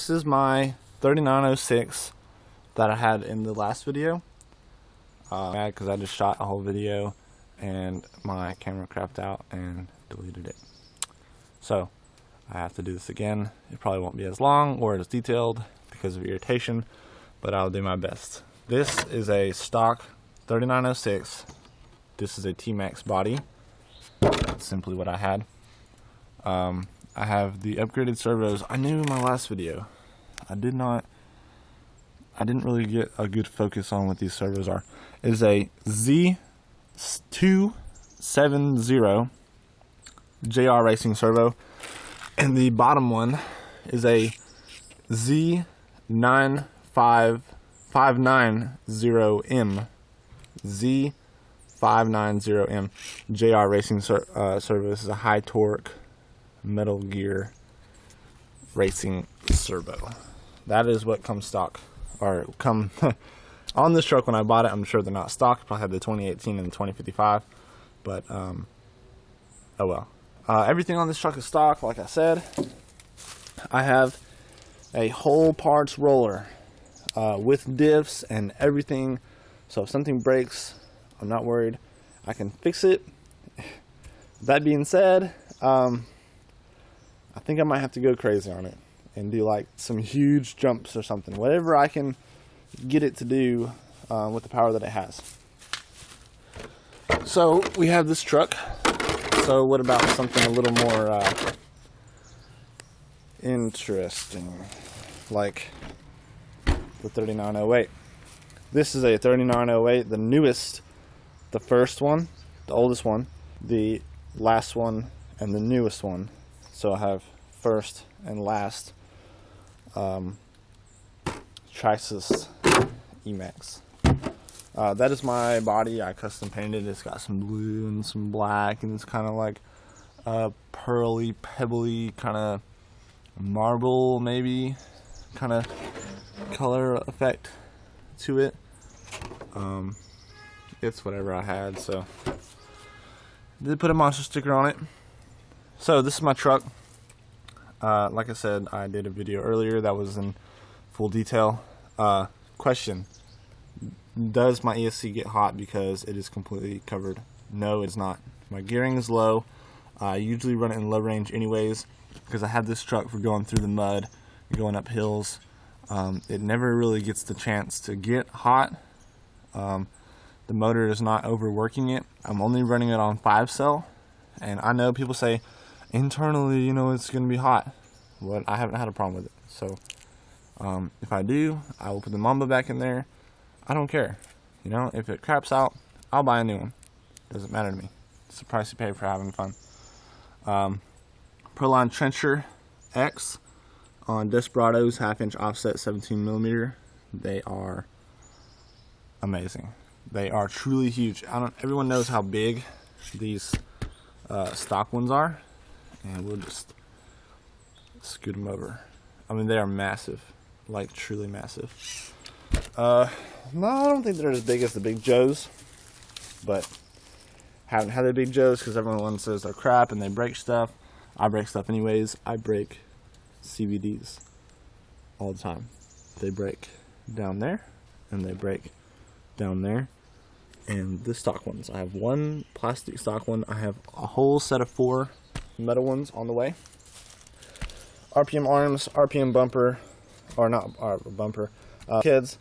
this is my 3906 that I had in the last video. Because I just shot a whole video and my camera crapped out and deleted it. So I have to do this again. It probably won't be as long or as detailed because of irritation, but I'll do my best. This is a stock 3906. This is a Emaxx body. That's simply what I had. I have the upgraded servos. I knew in my last video I didn't really get a good focus on what these servos are. It is a Z270 JR Racing servo, and the bottom one is a Z590M Z590M JR Racing servo. This is a high torque Metal Gear racing servo. That is what comes stock, or come on this truck when I bought it. I'm sure they're not stock. I probably had the 2018 and the 2055, but oh well. Everything on this truck is stock, like I said. I have a whole parts roller with diffs and everything, so if something breaks, I'm not worried. I can fix it. That being said, I think I might have to go crazy on it and do like some huge jumps or something. Whatever I can get it to do with the power that it has. So we have this truck. So what about something a little more interesting, like the 3908? This is a 3908, the newest, the first one, the oldest one, the last one, and the newest one. So I have first and last Traxxas Emaxx. That is my body. I custom painted it. It's got some blue and some black, and it's kind of like a pearly, pebbly, kind of marble, maybe, kind of color effect to it. It's whatever I had, so did put a monster sticker on it. So this is my truck. Like I said, I did a video earlier that was in full detail. Question: does my ESC get hot because it is completely covered? No, it's not. My gearing is low. I usually run it in low range anyways because I have this truck for going through the mud, going up hills. It never really gets the chance to get hot. The motor is not overworking it. I'm only running it on 5-cell, and I know people say internally, you know, it's going to be hot. Well, I haven't had a problem with it. So if I do, I will put the Mamba back in there. I don't care. You know, if it craps out, I'll buy a new one. Doesn't matter to me. It's the price you pay for having fun. Proline Trencher X on Desperados, 1/2-inch offset 17mm. They are amazing. They are truly huge. Everyone knows how big these stock ones are, and we'll just scoot them over. I mean, they are massive, like truly massive. No, I don't think they're as big as the Big Joes, but haven't had the Big Joes because everyone says they're crap and they break stuff. I break stuff anyways. I break CVDs all the time. They break down there, and they break down there. And the stock ones, I have one plastic stock one. I have a whole set of 4 metal ones on the way. RPM arms, RPM bumper, or not bumper, kids,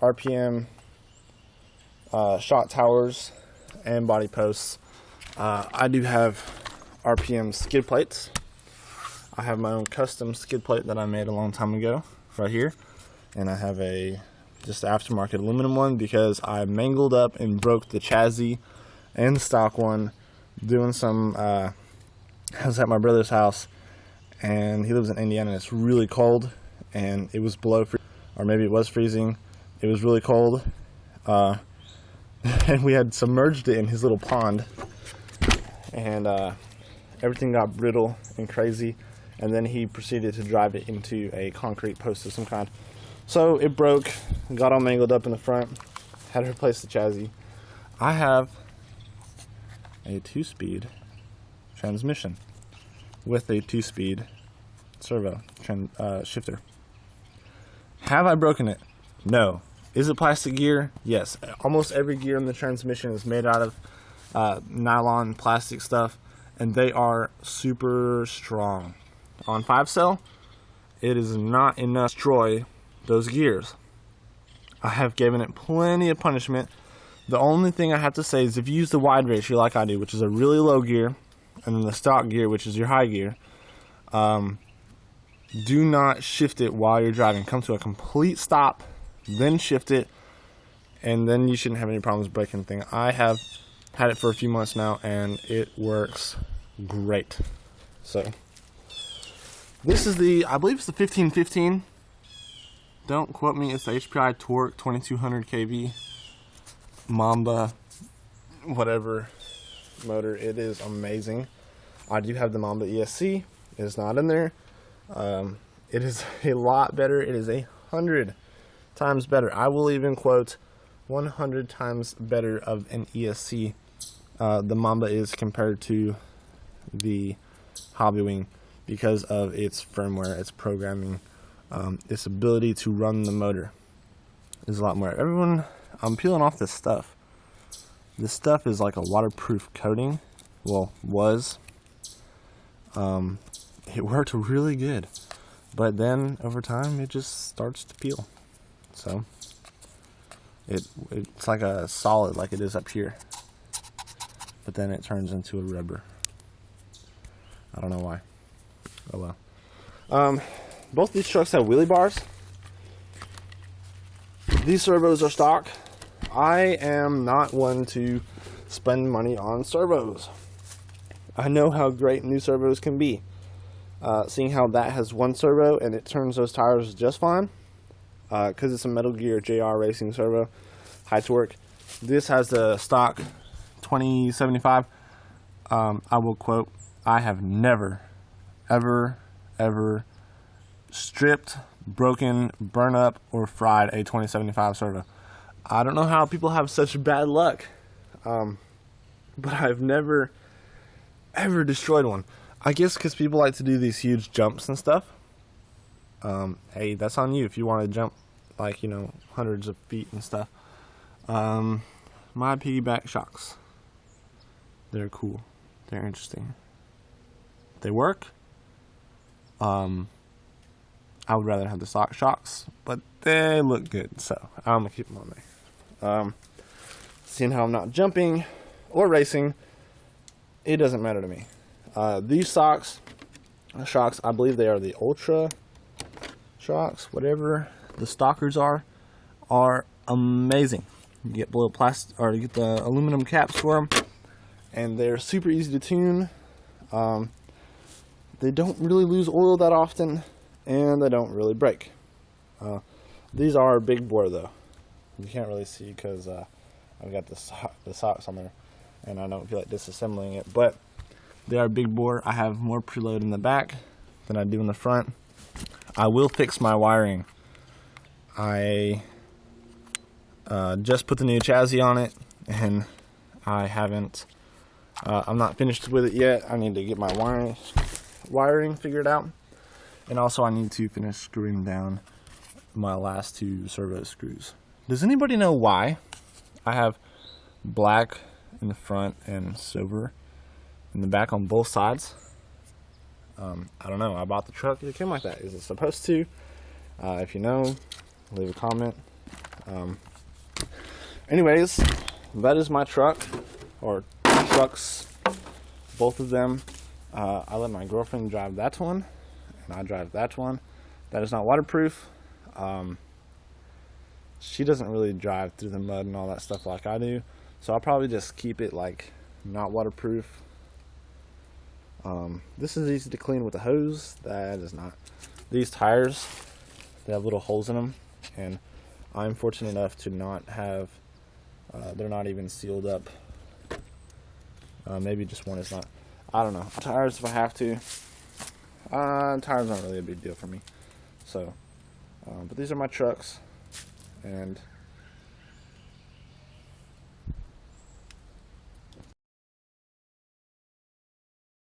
RPM shot towers, and body posts. I do have RPM skid plates. I have my own custom skid plate that I made a long time ago, right here. And I have a just aftermarket aluminum one because I mangled up and broke the chassis and the stock one doing some I was at my brother's house, and he lives in Indiana, and it's really cold, and it was below or maybe it was freezing. It was really cold, and we had submerged it in his little pond, and everything got brittle and crazy, and then he proceeded to drive it into a concrete post of some kind. So it broke, got all mangled up in the front, had to replace the chassis. I have a 2-speed transmission with a 2-speed servo shifter. Have I broken it? No. Is it plastic gear? Yes. Almost every gear in the transmission is made out of nylon plastic stuff, and they are super strong. On 5-cell, it is not enough to destroy those gears. I have given it plenty of punishment. The only thing I have to say is if you use the wide ratio like I do, which is a really low gear, and then the stock gear, which is your high gear, do not shift it while you're driving. Come to a complete stop, then shift it, and then you shouldn't have any problems breaking the thing. I have had it for a few months now, and it works great. So this is the, I believe it's the 1515. Don't quote me. It's the HPI Torque 2200 kV Mamba whatever motor. It is amazing. I do have the Mamba ESC. It is not in there. It is a lot better. It is 100 times better. I will even quote 100 times better of an ESC. The Mamba is compared to the Hobbywing because of its firmware, its programming, its ability to run the motor is a lot more. Everyone, I'm peeling off this stuff. This stuff is like a waterproof coating. Well, was. It worked really good, but then over time it just starts to peel. So it's like a solid, like it is up here, but then it turns into a rubber. I don't know why. Oh well. Both these trucks have wheelie bars. These servos are stock. I am not one to spend money on servos. I know how great new servos can be. Seeing how that has one servo and it turns those tires just fine, because it's a Metal Gear JR Racing servo, high torque. This has the stock 2075. I will quote, I have never, ever stripped, broken, burn up, or fried a 2075 servo. I don't know how people have such bad luck, but I've never, ever destroyed one. I guess because people like to do these huge jumps and stuff. Hey, that's on you if you want to jump like, you know, hundreds of feet and stuff. My piggyback shocks. They're cool. They're interesting. They work. I would rather have the stock shocks, but they look good, so I'm gonna keep them on there. Seeing how I'm not jumping or racing, it doesn't matter to me. These shocks, I believe they are the Ultra shocks, whatever the stockers are amazing. You get little plastic, or you get the aluminum caps for them, and they're super easy to tune. They don't really lose oil that often, and they don't really break. These are big bore though. You can't really see because I've got the socks on there, and I don't feel like disassembling it, but they are big bore. I have more preload in the back than I do in the front. I will fix my wiring. I just put the new chassis on it, and I haven't, I'm not finished with it yet. I need to get my wiring figured out, and also I need to finish screwing down my last two servo screws. Does anybody know why I have black in the front and silver in the back on both sides? I don't know. I bought the truck, it came like that. Is it supposed to? If you know, leave a comment. Anyways, that is my truck, or trucks, both of them. I let my girlfriend drive that one, and I drive that one. That is not waterproof. She doesn't really drive through the mud and all that stuff like I do, so I'll probably just keep it like not waterproof. This is easy to clean with a hose. That is not. These tires, they have little holes in them, and I'm fortunate enough to not have, they're not even sealed up. Maybe just one is not. I don't know. Tires if I have to. Tires aren't really a big deal for me. So, but these are my trucks, and